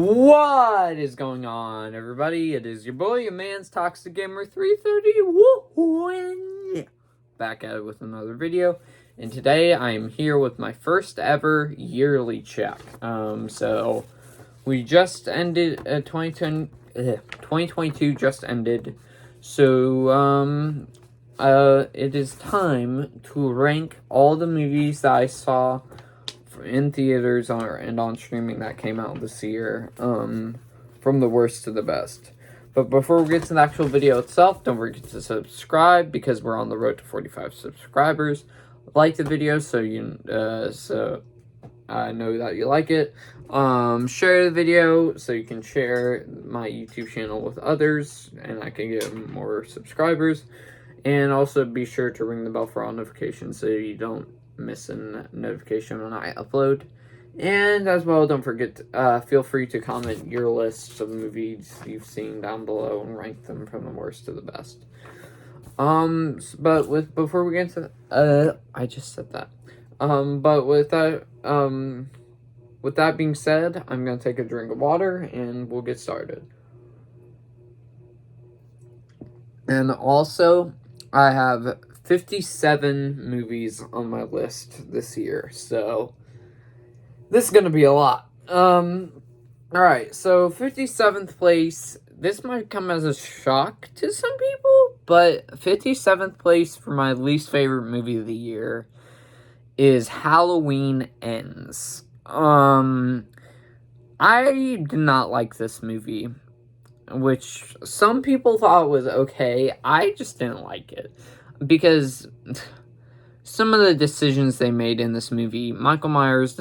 What is going on, everybody? It is your boy, your man's Toxic Gamer 330. Back at it with another video. And today I am here with my first ever yearly check. So we just ended 2022 just ended. So it is time to rank all the movies that I saw in theaters and on streaming that came out this year, from the worst to the best. But before we get to the actual video itself, don't forget to subscribe because we're on the road to 45 subscribers. Like the video so I know that you like it. Share the video so you can share my YouTube channel with others and I can get more subscribers. And also be sure to ring the bell for all notifications so you don't miss a notification when I upload. And as well, don't forget, feel free to comment your list of movies you've seen down below and rank them from the worst to the best. Before we get into I just said that. But with that being said, I'm gonna take a drink of water and we'll get started. And also, I have 57 movies on my list this year, so this is gonna be a lot. Alright, so 57th place, this might come as a shock to some people, but 57th place for my least favorite movie of the year is Halloween Ends. I did not like this movie, which some people thought was okay. I just didn't like it. Because some of the decisions they made in this movie, Michael Myers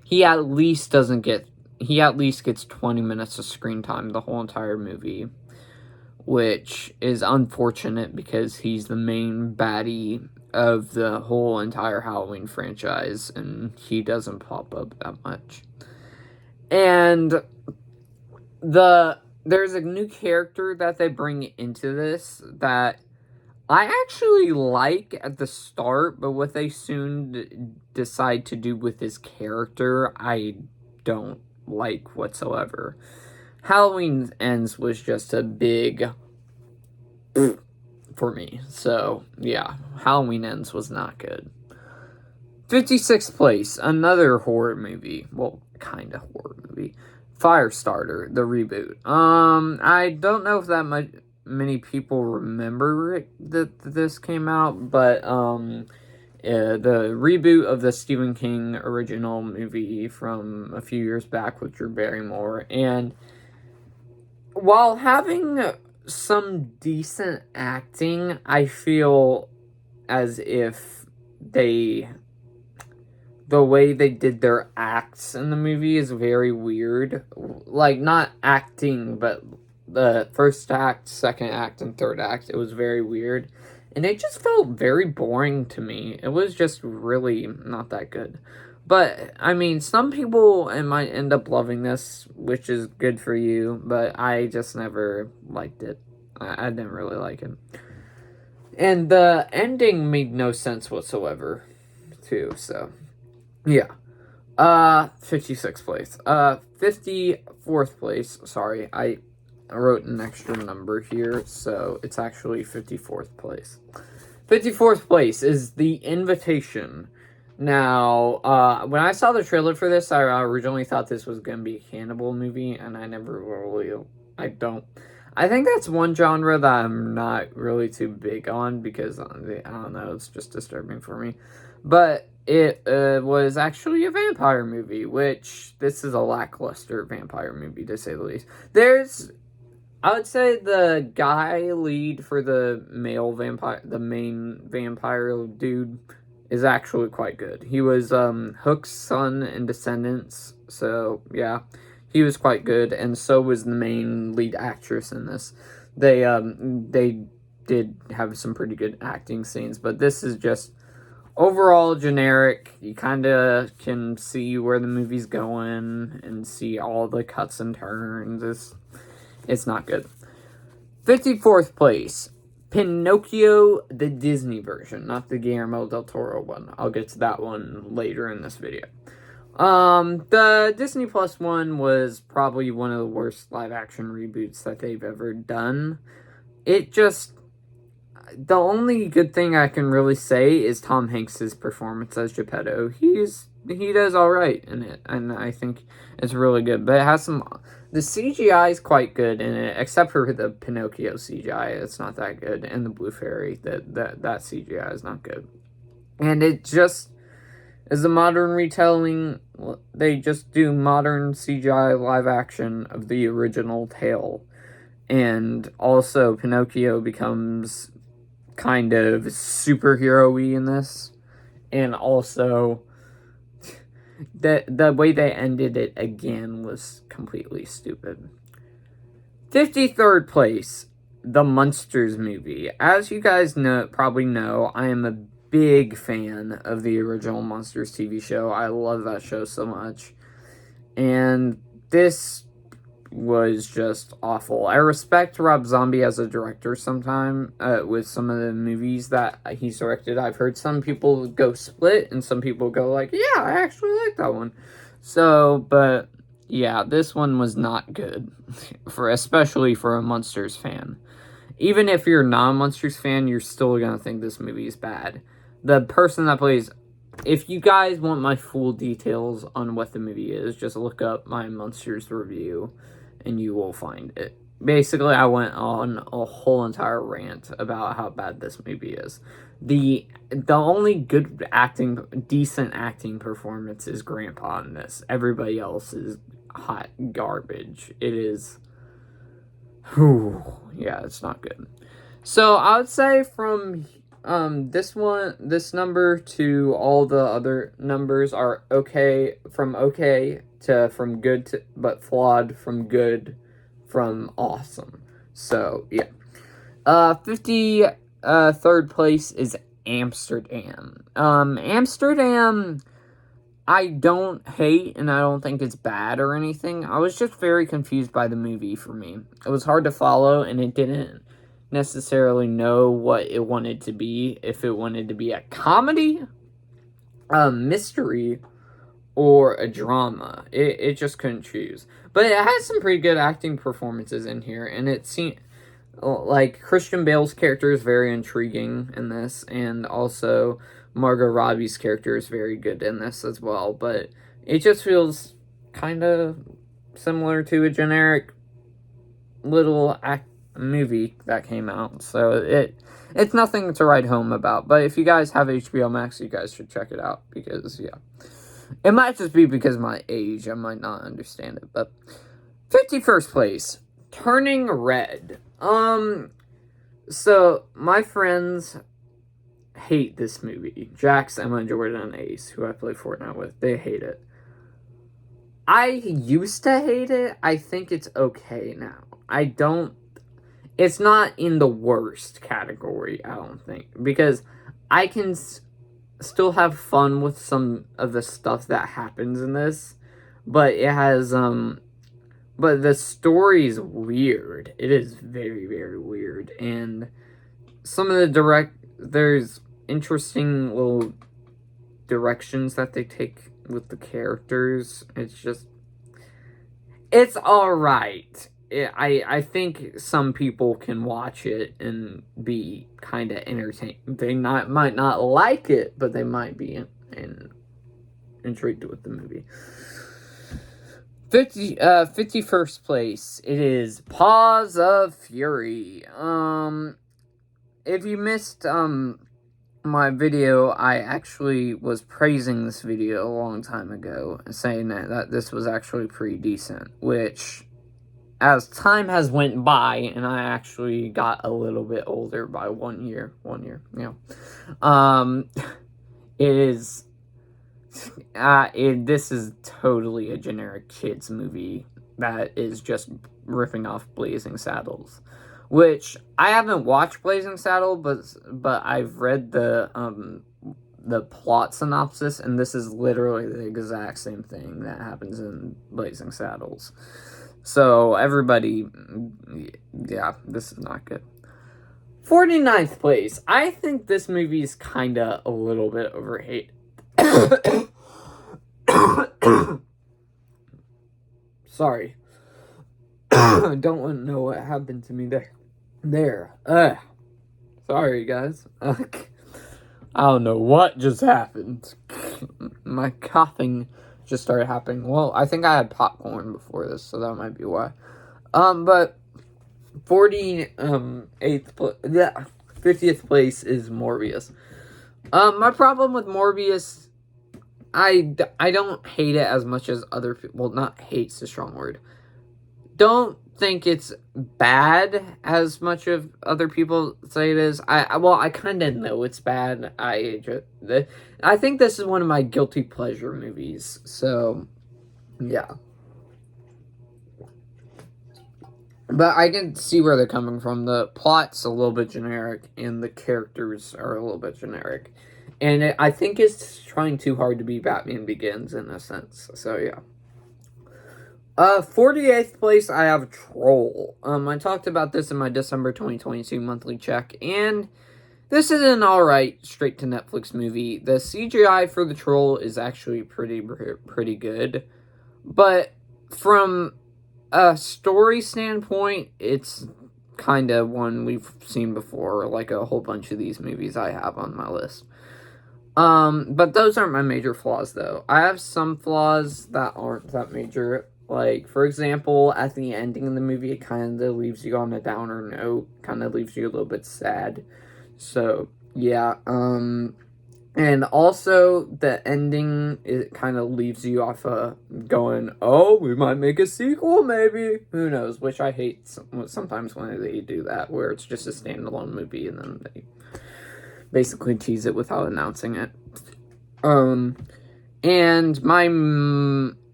he at least gets 20 minutes of screen time the whole entire movie, which is unfortunate because he's the main baddie of the whole entire Halloween franchise, and he doesn't pop up that much. And there's a new character that they bring into this that I actually like at the start, but what they soon decide to do with his character, I don't like whatsoever. Halloween Ends was just a big for me. So, yeah, Halloween Ends was not good. 56th place, another horror movie. Well, kind of horror movie. Firestarter, the reboot. I don't know if that many people remember that this came out, but the reboot of the Stephen King original movie from a few years back with Drew Barrymore, and while having some decent acting, I feel as if the way they did their acts in the movie is very weird. Like, not acting, but the first act, second act, and third act, it was very weird. And it just felt very boring to me. It was just really not that good. But, I mean, some people might end up loving this, which is good for you. But I just never liked it. I didn't really like it. And the ending made no sense whatsoever, too, so yeah. 56th place. 54th place. Sorry, I wrote an extra number here, so it's actually 54th place. 54th place is The Invitation. Now, when I saw the trailer for this, I originally thought this was going to be a cannibal movie, and I think that's one genre that I'm not really too big on, because, I don't know, it's just disturbing for me. But it was actually a vampire movie, which this is a lackluster vampire movie, to say the least. I would say the guy lead for the main vampire dude, is actually quite good. He was Hook's son in Descendants, so yeah, he was quite good, and so was the main lead actress in this. They did have some pretty good acting scenes, but this is just overall generic. You kind of can see where the movie's going and see all the cuts and turns. It's not good. 54th place, Pinocchio, the Disney version, not the Guillermo del Toro one. I'll get to that one later in this video. The Disney Plus one was probably one of the worst live action reboots that they've ever done. It just, the only good thing I can really say is Tom Hanks's performance as Geppetto. He does all right in it, and I think it's really good. But it has the CGI is quite good in it, except for the Pinocchio CGI. It's not that good, and the Blue Fairy that CGI is not good, and it just is a modern retelling. They just do modern CGI live action of the original tale, and also Pinocchio becomes kind of superhero-y in this, and also the way they ended it again was completely stupid. 53rd place, the Munsters movie. As you guys probably know, I am a big fan of the original Munsters TV show. I love that show so much, and this was just awful. I respect Rob Zombie as a director sometime with some of the movies that he's directed. I've heard some people go split and some people go like, yeah, I actually like that one. So, but yeah, this one was not good, especially for a Munsters fan. Even if you're not a Munsters fan, you're still gonna think this movie is bad. The person that plays, if you guys want my full details on what the movie is, just look up my Munsters review and you will find it. Basically, I went on a whole entire rant about how bad this movie is. The only good decent acting performance is Grandpa in this. Everybody else is hot garbage. It is, yeah, it's not good. So I would say from this number to all the other numbers are okay, from okay to from good to, but flawed, from good, from awesome. So yeah. 53rd place is Amsterdam. Amsterdam, I don't hate and I don't think it's bad or anything. I was just very confused by the movie for me. It was hard to follow and it didn't necessarily know what it wanted to be. If it wanted to be a comedy, a mystery, or a drama. It just couldn't choose. But it has some pretty good acting performances in here, and it seemed like Christian Bale's character is very intriguing in this, and also Margot Robbie's character is very good in this as well. But it just feels kind of similar to a generic little movie that came out, so it's nothing to write home about. But if you guys have HBO Max, you guys should check it out, because yeah, it might just be because of my age, I might not understand it. But 51st place, Turning Red. So my friends hate this movie. Jax, Emma, Jordan, and Ace, who I play Fortnite with, they hate it. I used to hate it. I think it's okay now. It's not in the worst category, I don't think, because I can still have fun with some of the stuff that happens in this, but it has, but the story's weird. It is very, very weird, and some of there's interesting little directions that they take with the characters. It's alright. I think some people can watch it and be kind of entertained. They might not like it, but they might be intrigued with the movie. 51st place, it is Paws of Fury. If you missed my video, I actually was praising this video a long time ago, saying that this was actually pretty decent, which, as time has went by, and I actually got a little bit older by 1 year, this is totally a generic kids movie that is just ripping off Blazing Saddles, which I haven't watched Blazing Saddle, but I've read the plot synopsis, and this is literally the exact same thing that happens in Blazing Saddles. So, everybody, yeah, this is not good. 49th place. I think this movie is kind of a little bit overrated. Sorry. I don't want to know what happened to me there. Sorry, guys. I don't know what just happened. My coughing just started happening. Well, I think I had popcorn before this, so that might be why. But 50th place is Morbius. My problem with Morbius, I don't hate it as much as other people. Well, not hate's a strong word. Don't think it's bad as much of other people say it is. I kind of know it's bad. I think this is one of my guilty pleasure movies. So, yeah. But I can see where they're coming from. The plot's a little bit generic, and the characters are a little bit generic. And I think it's trying too hard to be Batman Begins in a sense. So, yeah. 48th place, I have Troll. I talked about this in my December 2022 monthly check, and this is an alright straight-to-Netflix movie. The CGI for the Troll is actually pretty good. But from a story standpoint, it's kind of one we've seen before, like a whole bunch of these movies I have on my list. But those aren't my major flaws, though. I have some flaws that aren't that major. Like, for example, at the ending of the movie, it kind of leaves you on a downer note. Kind of leaves you a little bit sad. So, yeah. And also, the ending, it kind of leaves you off going, oh, we might make a sequel, maybe. Who knows? Which I hate sometimes when they do that, where it's just a standalone movie and then they basically tease it without announcing it.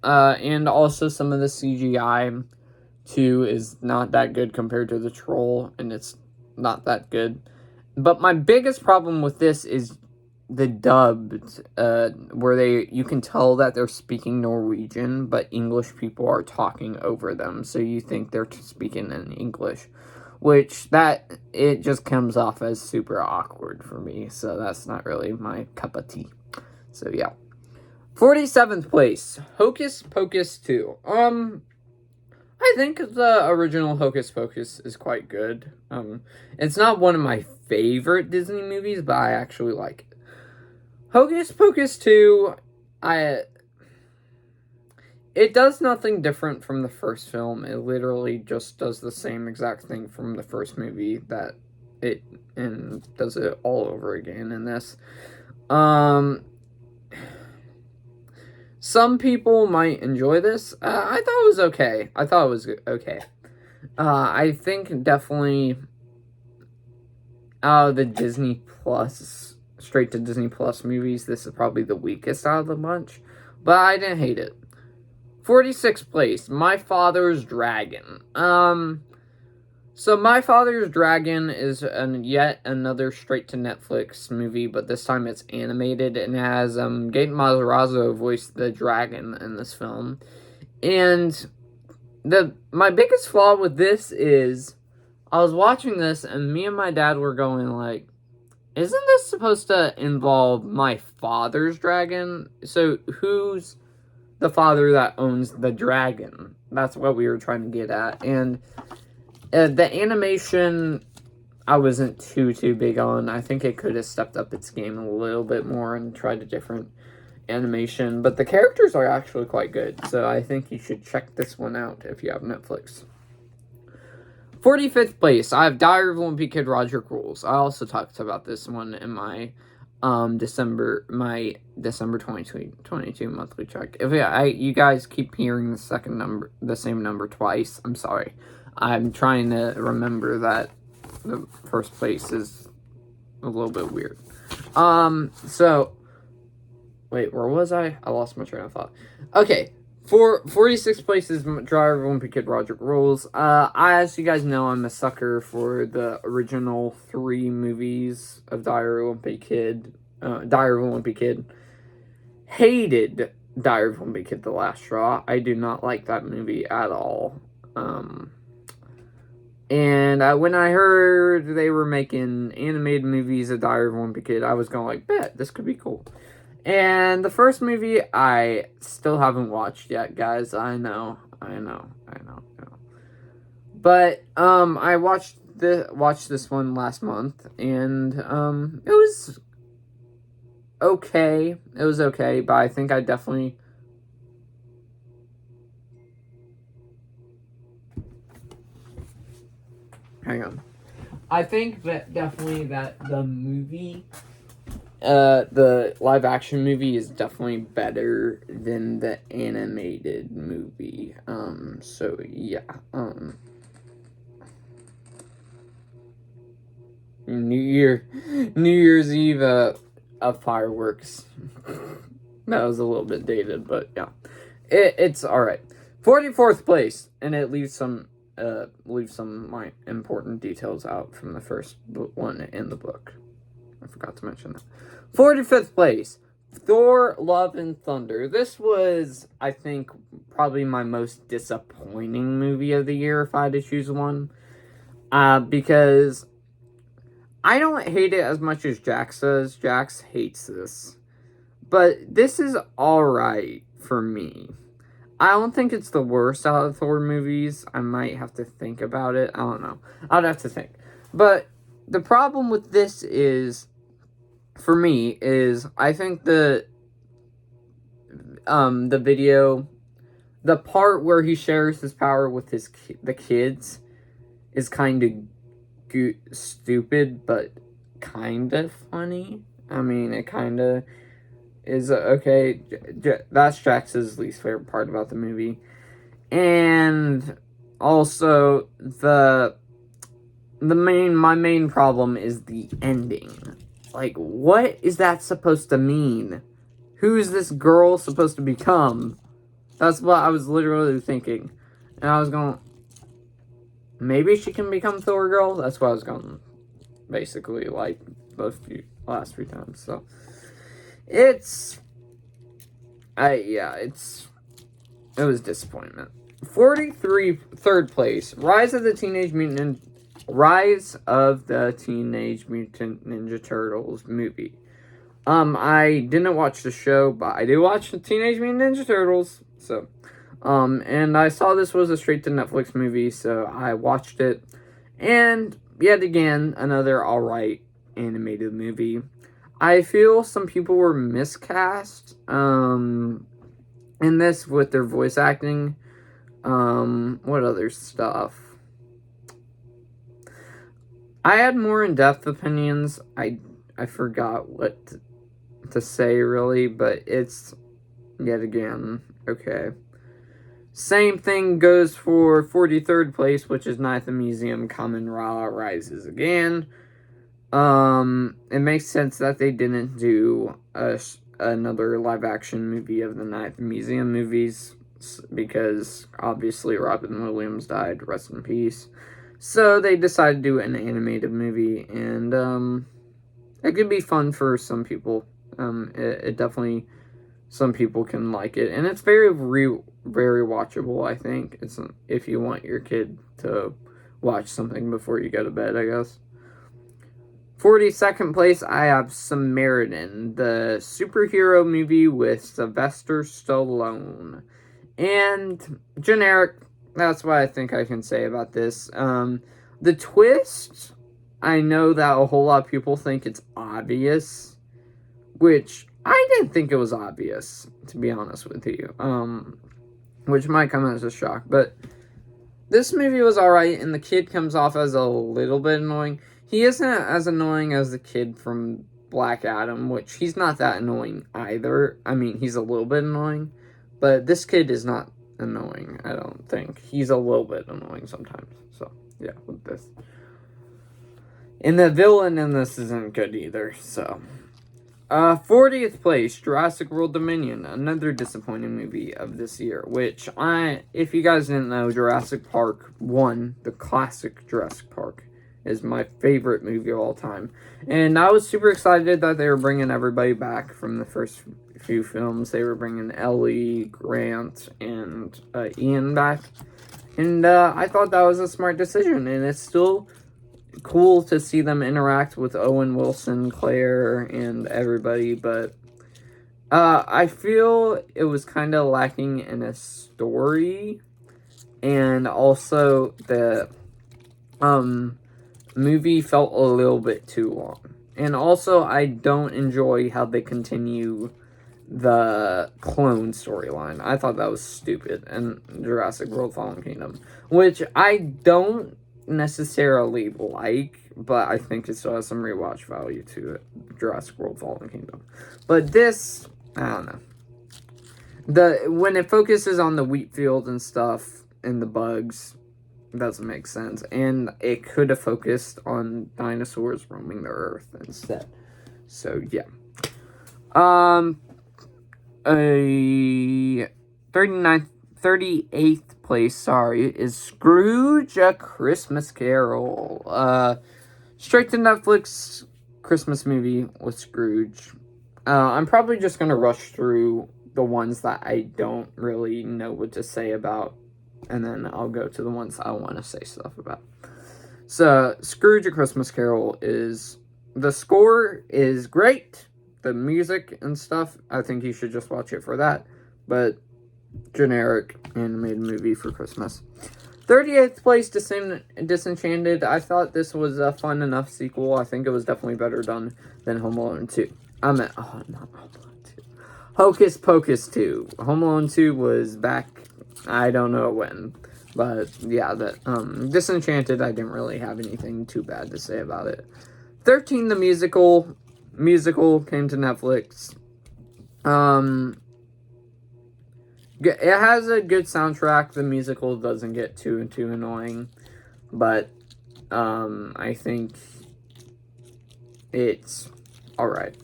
And also some of the CGI, too, is not that good compared to the Troll, and it's not that good. But my biggest problem with this is the dubbed, where you can tell that they're speaking Norwegian, but English people are talking over them, so you think they're speaking in English, which it just comes off as super awkward for me, so that's not really my cup of tea. So, yeah. 47th place, Hocus Pocus 2. I think the original Hocus Pocus is quite good. It's not one of my favorite Disney movies, but I actually like it. Hocus Pocus 2, it does nothing different from the first film. It literally just does the same exact thing from the first movie and does it all over again in this. Some people might enjoy this. I thought it was okay. I think definitely out of the Disney Plus, straight to Disney Plus movies, this is probably the weakest out of the bunch. But I didn't hate it. 46th place, My Father's Dragon. So My Father's Dragon is yet another straight-to-Netflix movie, but this time it's animated, and has Gaten Matarazzo voice the dragon in this film. And my biggest flaw with this is, I was watching this, and me and my dad were going like, isn't this supposed to involve my father's dragon? So who's the father that owns the dragon? That's what we were trying to get at. And the animation, I wasn't too big on. I think it could have stepped up its game a little bit more and tried a different animation. But the characters are actually quite good. So I think you should check this one out if you have Netflix. 45th place, I have Diary of a Wimpy Kid, Roderick Rules. I also talked about this one in my December 2022 monthly check. If you guys keep hearing the same number twice, I'm sorry. I'm trying to remember that the first place is a little bit weird. So, wait, where was I? I lost my train of thought. Okay, for 46th place is Diary of a Wimpy Kid, Roderick Rules. As you guys know, I'm a sucker for the original 3 movies of Diary of a Wimpy Kid. Hated Diary of a Wimpy Kid, The Last Straw. I do not like that movie at all. And when I heard they were making animated movies of Diary of a Wimpy Kid, I was going like, bet, this could be cool. And the first movie I still haven't watched yet, guys. I know. But I watched this one last month, and it was okay. It was okay, but I think I definitely hang on. I think that definitely that the movie, the live action movie is definitely better than the animated movie. So yeah. New Year's Eve, of fireworks. That was a little bit dated, but yeah, it's all right. 44th place, and it leaves some my important details out from the first one in the book. I forgot to mention that. 45th place, Thor: Love and Thunder. This was, I think, probably my most disappointing movie of the year if I had to choose one. Because I don't hate it as much as Jax does. Jax hates this. But this is alright for me. I don't think it's the worst out of Thor movies. I might have to think about it. I don't know. I'd have to think. But the problem with this is, for me, is I think the video, the part where he shares his power with the kids is kind of stupid, but kind of funny. I mean, it kind of is okay. That's Jax's least favorite part about the movie. And also my main problem is the ending. Like, what is that supposed to mean? Who's this girl supposed to become? That's what I was literally thinking. And I was going, maybe she can become Thor Girl? That's what I was going, basically, like, last few times. So, it was disappointment. third place, Rise of the Teenage Mutant Ninja Turtles movie. I didn't watch the show, but I did watch the Teenage Mutant Ninja Turtles. So, and I saw this was a straight to Netflix movie, so I watched it. And yet again, another alright animated movie. I feel some people were miscast in this with their voice acting. What other stuff? I had more in-depth opinions. I forgot what to say, really, but it's, yet again, okay. Same thing goes for 43rd place, which is Night at the Museum, Kamen-Rider Rises Again. It makes sense that they didn't do another live-action movie of the Night at the Museum movies, because, obviously, Robin Williams died, rest in peace. So, they decided to do an animated movie, and, it could be fun for some people. It definitely, some people can like it, and it's very watchable, I think. It's if you want your kid to watch something before you go to bed, I guess. 42nd place, I have Samaritan, the superhero movie with Sylvester Stallone. And generic, that's what I think I can say about this. The twist, I know that a whole lot of people think it's obvious, which I didn't think it was obvious, to be honest with you. Which might come as a shock, but this movie was alright, and the kid comes off as a little bit annoying. He isn't as annoying as the kid from Black Adam, which he's not that annoying either. I mean, he's a little bit annoying, but this kid is not annoying, I don't think. He's a little bit annoying sometimes, so, yeah, with this. And the villain in this isn't good either, so. 40th place, Jurassic World Dominion, another disappointing movie of this year, which if you guys didn't know, Jurassic Park 1, the classic Jurassic Park, is my favorite movie of all time. And I was super excited that they were bringing everybody back from the first few films. They were bringing Ellie, Grant, and Ian back. And I thought that was a smart decision, and it's still cool to see them interact with Owen Wilson, Claire, and everybody, but I feel it was kind of lacking in a story, and also the movie felt a little bit too long. And also, I don't enjoy how they continue the clone storyline. I thought that was stupid in Jurassic World Fallen Kingdom, which I don't necessarily like, but I think it still has some rewatch value to it. Jurassic World Fallen Kingdom. But this, I don't know. When it focuses on the wheat field and stuff and the bugs, doesn't make sense. And it could have focused on dinosaurs roaming the earth instead. So yeah. A 38th place, sorry, is Scrooge: A Christmas Carol. Straight to Netflix Christmas movie with Scrooge. I'm probably just gonna rush through the ones that I don't really know what to say about, and then I'll go to the ones I want to say stuff about. So, Scrooge: A Christmas Carol the score is great. The music and stuff, I think you should just watch it for that. But, generic animated movie for Christmas. 38th place, Disenchanted. I thought this was a fun enough sequel. I think it was definitely better done than Home Alone 2. Not Home Alone 2. Hocus Pocus 2. Home Alone 2 was back, I don't know when. But, yeah, Disenchanted, I didn't really have anything too bad to say about it. 13, the musical came to Netflix. It has a good soundtrack. The musical doesn't get too annoying, but I think it's alright.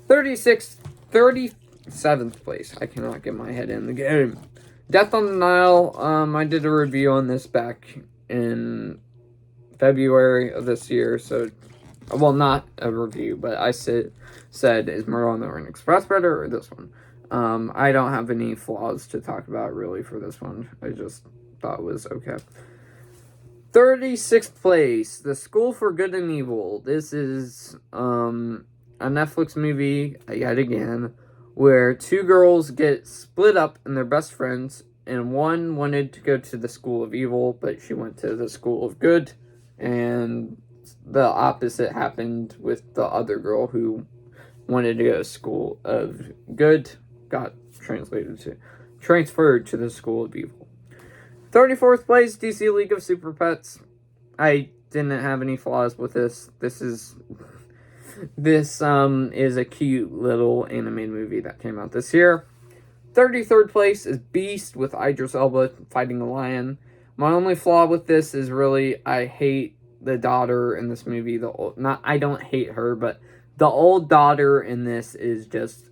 37th place. I cannot get my head in the game. Death on the Nile. I did a review on this back in February of this year, so, well, not a review, but I said, is Murder on the Orient Express better or this one? I don't have any flaws to talk about, really, for this one. I just thought it was okay. 36th place, The School for Good and Evil. This is, a Netflix movie, yet again, where two girls get split up and they're best friends, and one wanted to go to the School of Evil, but she went to the School of Good, and the opposite happened with the other girl who wanted to go to School of Good, got transferred to the School of Evil. 34th place, DC League of Super Pets. I didn't have any flaws with this. This is a cute little animated movie that came out this year. 33rd place is Beast with Idris Elba fighting a lion. My only flaw with this is really I hate the daughter in this movie. I don't hate her, but the old daughter in this is just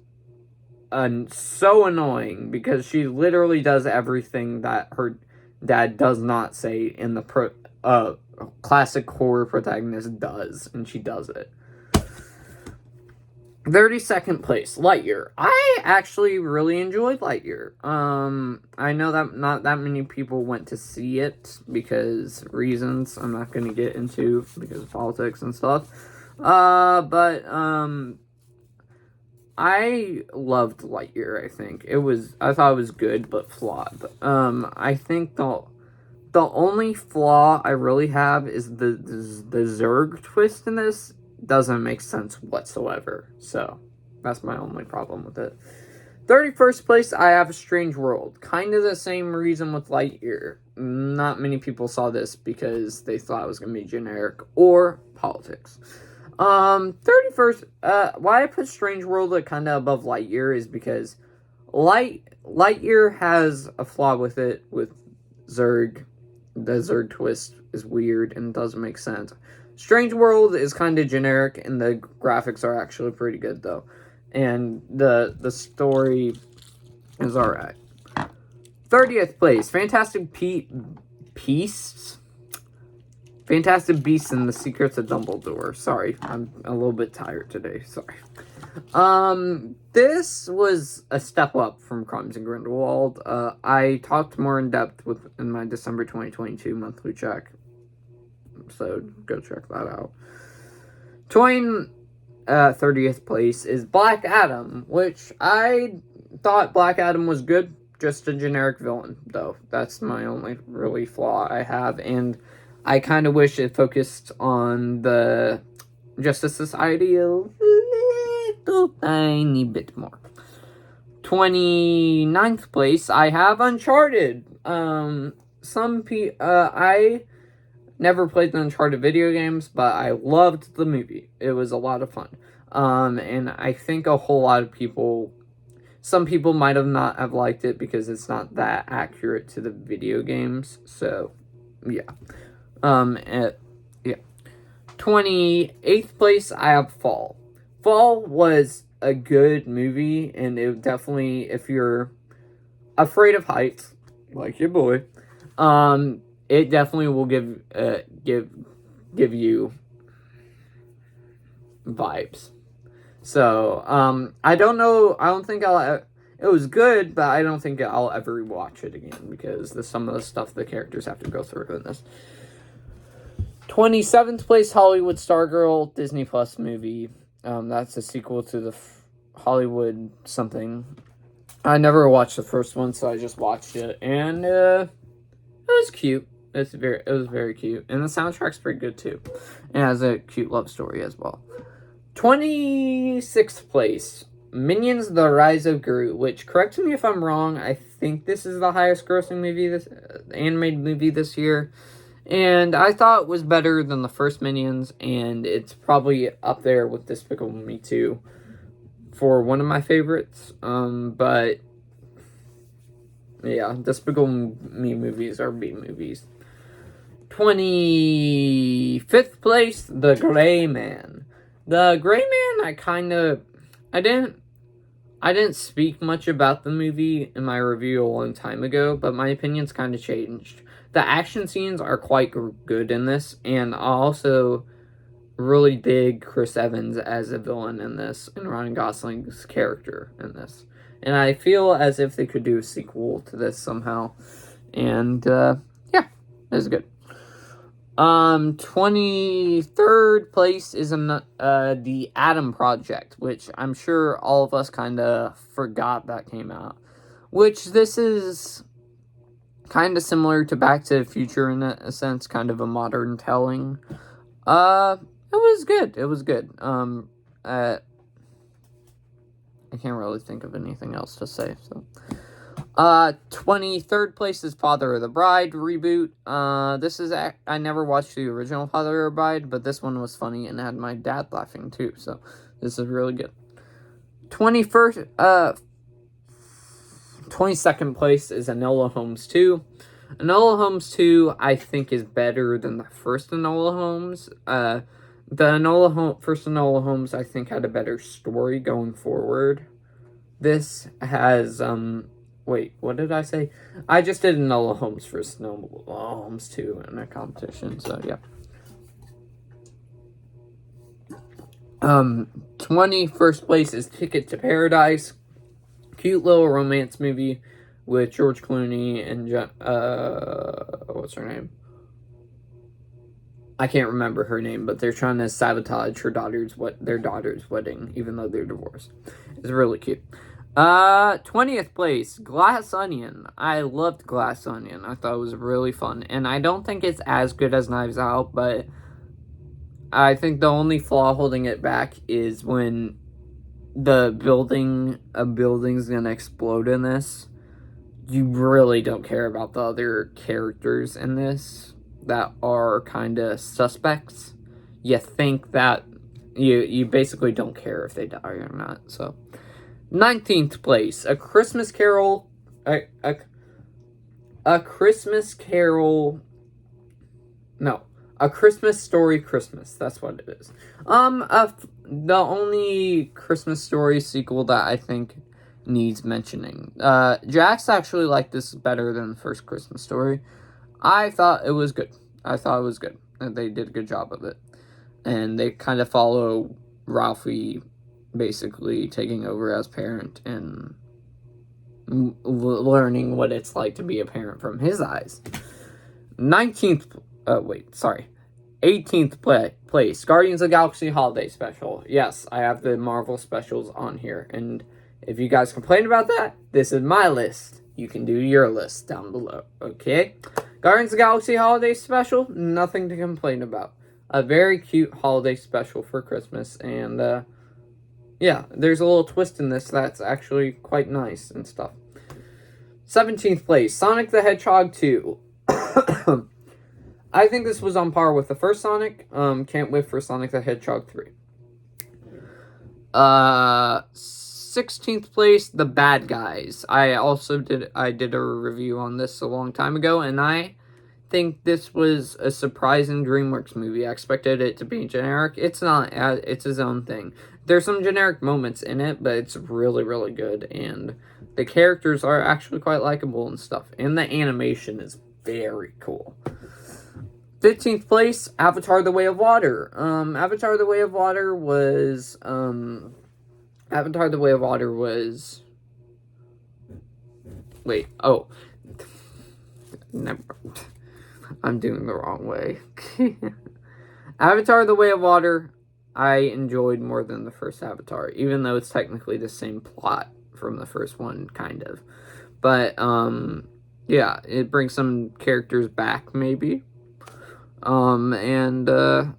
so annoying because she literally does everything that her dad does not say in the classic horror protagonist does, and she does it. 32nd place, Lightyear. I actually really enjoyed Lightyear. I know that not that many people went to see it because reasons I'm not going to get into because of politics and stuff. But I loved Lightyear, I think. I thought it was good, but flawed. I think the only flaw I really have is the Zurg twist in this doesn't make sense whatsoever. So, that's my only problem with it. 31st place, I have A Strange World. Kind of the same reason with Lightyear. Not many people saw this because they thought it was going to be generic or politics. 31st, why I put Strange World kind of above Lightyear is because Lightyear has a flaw with it, with Zurg. The Zurg twist is weird and doesn't make sense. Strange World is kind of generic, and the graphics are actually pretty good, though. And the story is alright. 30th place, Fantastic Beasts and the Secrets of Dumbledore. Sorry, I'm a little bit tired today. Sorry. This was a step up from Crimes in Grindelwald. I talked more in depth in my December 2022 monthly check. So, go check that out. 30th place is Black Adam, which I thought Black Adam was good. Just a generic villain, though. That's my only really flaw I have, and I kind of wish it focused on the Justice Society a little tiny bit more. 29th place, I have Uncharted. I never played the Uncharted video games, but I loved the movie. It was a lot of fun. And I think a whole lot of people, some people might have not have liked it because it's not that accurate to the video games. So, yeah. 28th place, I have Fall. Fall was a good movie, and it definitely, if you're afraid of heights, like your boy, it definitely will give you vibes. So, I don't know, I don't think it was good, but I don't think I'll ever watch it again, because some of the stuff the characters have to go through in this. 27th place, Hollywood Stargirl, Disney Plus movie. That's a sequel to the Hollywood something. I never watched the first one, so I just watched it, and it was cute. It was very cute, and the soundtrack's pretty good too. It has a cute love story as well. 26th place, Minions: The Rise of Gru, which, correct me if I'm wrong, I think this is the highest grossing movie animated movie this year. And I thought it was better than the first Minions, and it's probably up there with Despicable Me 2 for one of my favorites. But yeah, Despicable Me movies are B movies. 25th place, The Gray Man. The Gray Man, I didn't speak much about the movie in my review a long time ago, but my opinion's kind of changed. The action scenes are quite good in this, and I also really dig Chris Evans as a villain in this, and Ryan Gosling's character in this. And I feel as if they could do a sequel to this somehow. And, yeah, it was good. 23rd place is the Adam Project, which I'm sure all of us kind of forgot that came out. Which this is kind of similar to Back to the Future in a sense, kind of a modern telling. It was good. It was good. I can't really think of anything else to say, so. 23rd place is Father of the Bride reboot. I never watched the original Father of the Bride, but this one was funny and had my dad laughing too, so this is really good. 22nd place is Enola Holmes 2. Enola Holmes 2, I think, is better than the first Enola Holmes. The first Enola Holmes, I think, had a better story going forward. This has, wait, what did I say? I just did Enola Holmes for Enola Holmes 2 in a competition, so yeah. 21st place is Ticket to Paradise. Cute little romance movie with George Clooney and what's her name? I can't remember her name, but they're trying to sabotage their daughter's wedding, even though they're divorced. It's really cute. 20th place, Glass Onion. I loved Glass Onion. I thought it was really fun, and I don't think it's as good as Knives Out, but I think the only flaw holding it back is when a building's gonna explode in this. You really don't care about the other characters in this that are kind of suspects. You think that you basically don't care if they die or not. So 19th place, A Christmas Carol, A Christmas Carol, no, A Christmas Story Christmas, that's what it is. The only Christmas Story sequel that I think needs mentioning. Jax actually liked this better than the first Christmas Story. I thought it was good. And they did a good job of it. And they kind of follow Ralphie basically taking over as parent and learning what it's like to be a parent from his eyes. 18th 18th place, Guardians of the Galaxy Holiday Special. Yes, I have the Marvel specials on here. And if you guys complain about that, this is my list. You can do your list down below, okay? Guardians of the Galaxy Holiday Special, nothing to complain about. A very cute holiday special for Christmas. And, yeah, there's a little twist in this that's actually quite nice and stuff. 17th place, Sonic the Hedgehog 2. I think this was on par with the first Sonic. Can't wait for Sonic the Hedgehog 3. 16th place, The Bad Guys. I did a review on this a long time ago, and I think this was a surprising DreamWorks movie. I expected it to be generic. It's not. It's his own thing. There's some generic moments in it, but it's really, really good, and the characters are actually quite likable and stuff, and the animation is very cool. 15th place, Avatar: The Way of Water. Avatar: The Way of Water was wait, oh. Never. I'm doing the wrong way. Avatar: The Way of Water, I enjoyed more than the first Avatar, even though it's technically the same plot from the first one, kind of. But, yeah, it brings some characters back, maybe. The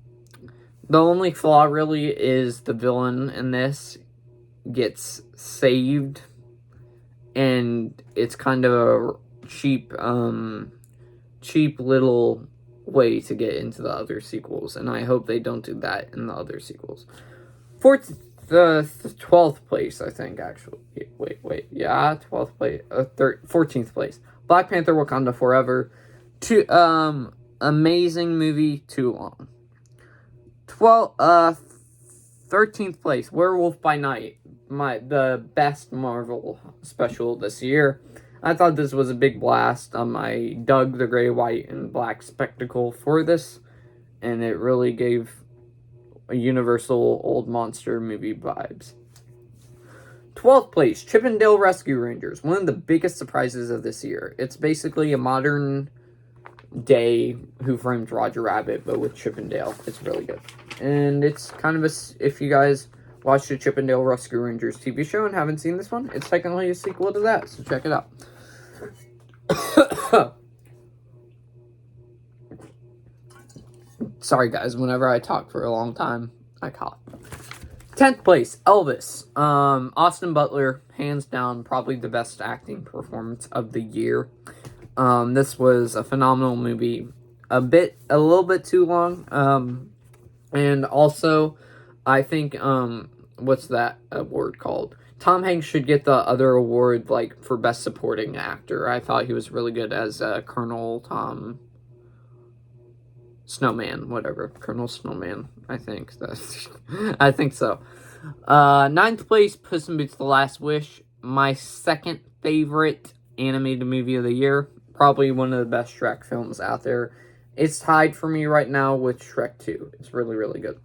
only flaw really is the villain in this gets saved, and it's kind of a cheap little way to get into the other sequels, and I hope they don't do that in the other sequels. 12th place, I think, actually. Wait, yeah, 12th place, 14th place. Black Panther: Wakanda Forever. Amazing movie, too long. 13th place, Werewolf by Night. The best Marvel special this year. I thought this was a big blast. I dug the gray, white, and black spectacle for this, and it really gave a Universal old monster movie vibes. 12th place, Chip 'n Dale Rescue Rangers. One of the biggest surprises of this year. It's basically a modern day Who Framed Roger Rabbit, but with Chip 'n Dale. It's really good. And it's kind of if you guys watched the Chip 'n Dale Rescue Rangers TV show and haven't seen this one, it's technically a sequel to that, so check it out. Sorry guys, whenever I talk for a long time, I cough. 10th place, Elvis. Austin Butler, hands down, probably the best acting performance of the year. This was a phenomenal movie. A little bit too long. And also, I think, what's that award called? Tom Hanks should get the other award, like, for Best Supporting Actor. I thought he was really good as Colonel Tom Snowman, whatever. Colonel Snowman, I think. I think so. 9th place, Puss in Boots: The Last Wish. My second favorite animated movie of the year. Probably one of the best Shrek films out there. It's tied for me right now with Shrek 2. It's really, really good.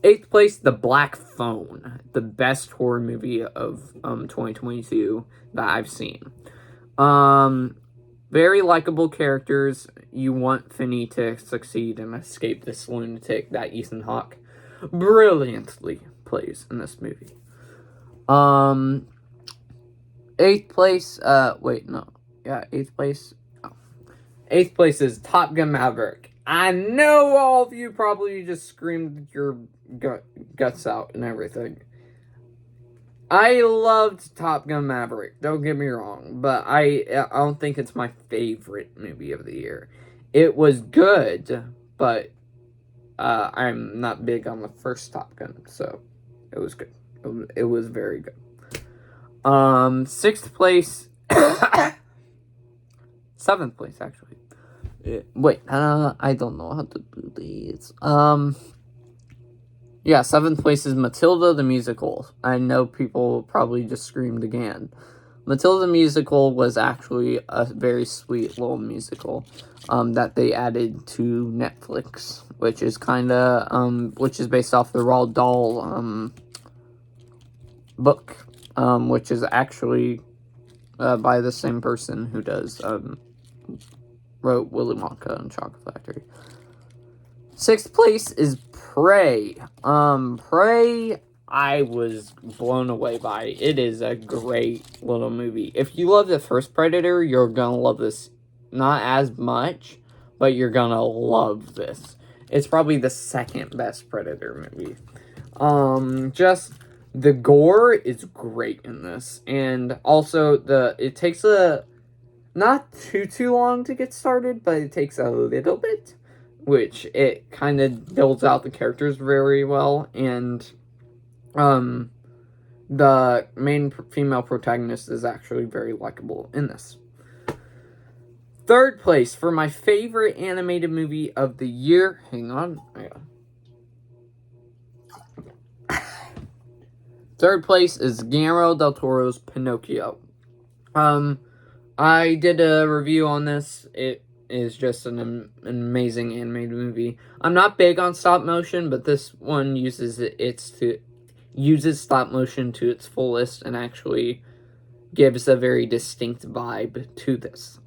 8th place, The Black Phone. The best horror movie of 2022 that I've seen. Very likable characters. You want Finney to succeed and escape this lunatic that Ethan Hawke brilliantly plays in this movie. 8th place, 8th place. 8th place is Top Gun Maverick. I know all of you probably just screamed your guts out and everything. I loved Top Gun Maverick, don't get me wrong, but I don't think it's my favorite movie of the year. It was good, but I'm not big on the first Top Gun, so it was good. It was very good. 6th place, 7th place, actually. Wait, I don't know how to do these. Yeah, 7th place is Matilda the Musical. I know people probably just screamed again. Matilda the Musical was actually a very sweet little musical that they added to Netflix, which is which is based off the Roald Dahl book, which is actually by the same person who wrote Willy Wonka and Chocolate Factory. 6th place is Prey. Prey, I was blown away by. It is a great little movie. If you love the first Predator, you're gonna love this. Not as much, but you're gonna love this. It's probably the second best Predator movie. Just the gore is great in this, and also it takes not too long to get started, but it takes a little bit, which it kind of builds out the characters very well, and the main female protagonist is actually very likable in this. 3rd place for my favorite animated movie of the year. Hang on. 3rd place is Guillermo del Toro's Pinocchio. I did a review on this. It is just an amazing animated movie. I'm not big on stop motion, but this one uses stop motion to its fullest and actually gives a very distinct vibe to this.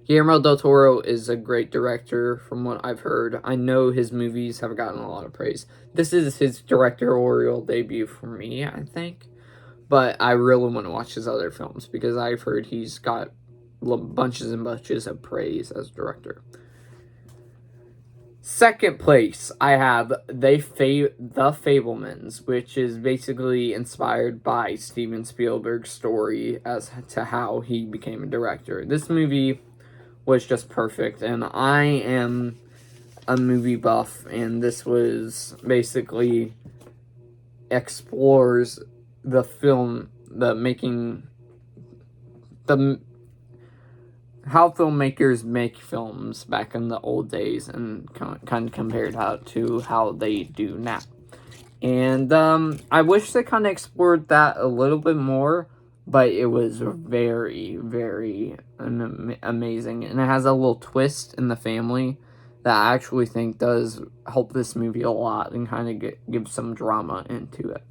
Guillermo del Toro is a great director from what I've heard. I know his movies have gotten a lot of praise. This is his directorial debut for me, I think. But I really want to watch his other films because I've heard he's got bunches and bunches of praise as director. 2nd place, I have The Fabelmans, which is basically inspired by Steven Spielberg's story as to how he became a director. This movie was just perfect, and I am a movie buff, and this was basically explores the film, how filmmakers make films back in the old days, and kind of compared to how they do now. And I wish they kind of explored that a little bit more, but it was very, very amazing. And it has a little twist in the family that I actually think does help this movie a lot and kind of give some drama into it.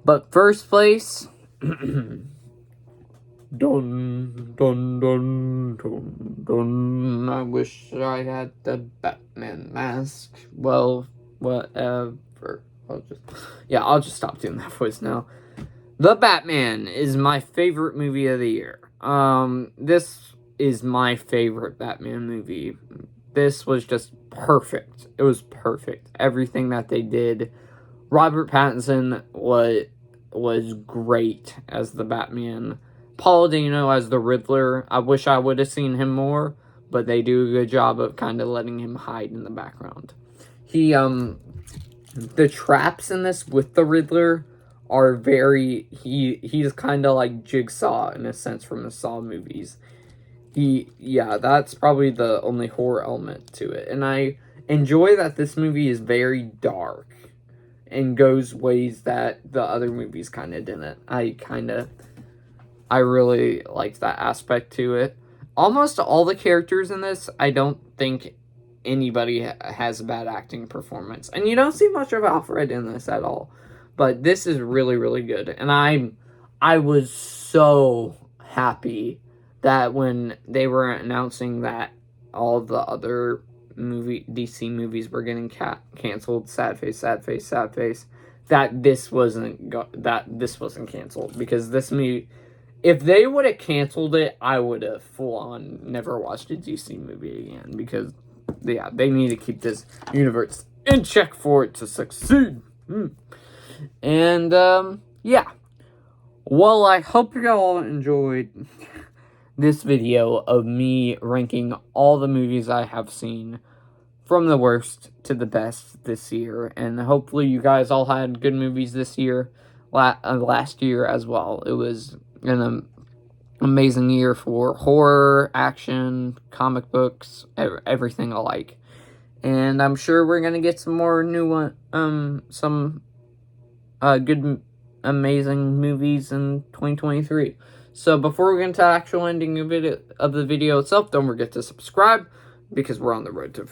But 1st place, dun, dun, dun, dun, dun, I wish I had the Batman mask. Well, whatever. I'll just stop doing that voice now. The Batman is my favorite movie of the year. This is my favorite Batman movie. This was just perfect. It was perfect. Everything that they did. Robert Pattinson was great as the Batman. Paul Dano as the Riddler. I wish I would have seen him more, but they do a good job of kind of letting him hide in the background. The traps in this with the Riddler are he's kind of like Jigsaw in a sense from the Saw movies. That's probably the only horror element to it. And I enjoy that this movie is very dark and goes ways that the other movies kind of didn't. I really liked that aspect to it. Almost all the characters in this, I don't think anybody has a bad acting performance. And you don't see much of Alfred in this at all. But this is really, really good. And I was so happy that when they were announcing that all the other DC movies were getting canceled, sad face, that this wasn't canceled. Because this movie, if they would have canceled it, I would have full on never watched a DC movie again. Because, they need to keep this universe in check for it to succeed. And, well, I hope you all enjoyed this video of me ranking all the movies I have seen from the worst to the best this year. And hopefully you guys all had good movies this year, last year as well. It was an amazing year for horror, action, comic books, everything alike. And I'm sure we're going to get some more new good, amazing movies in 2023. So before we get into the actual ending of the video itself, don't forget to subscribe because we're on the road to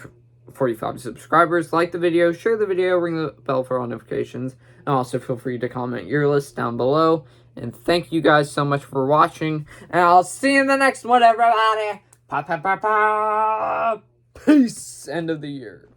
45 subscribers. Like the video, share the video, ring the bell for all notifications, and also feel free to comment your list down below. And thank you guys so much for watching, and I'll see you in the next one, everybody. Pop, pop, pop, pop. Peace. End of the year.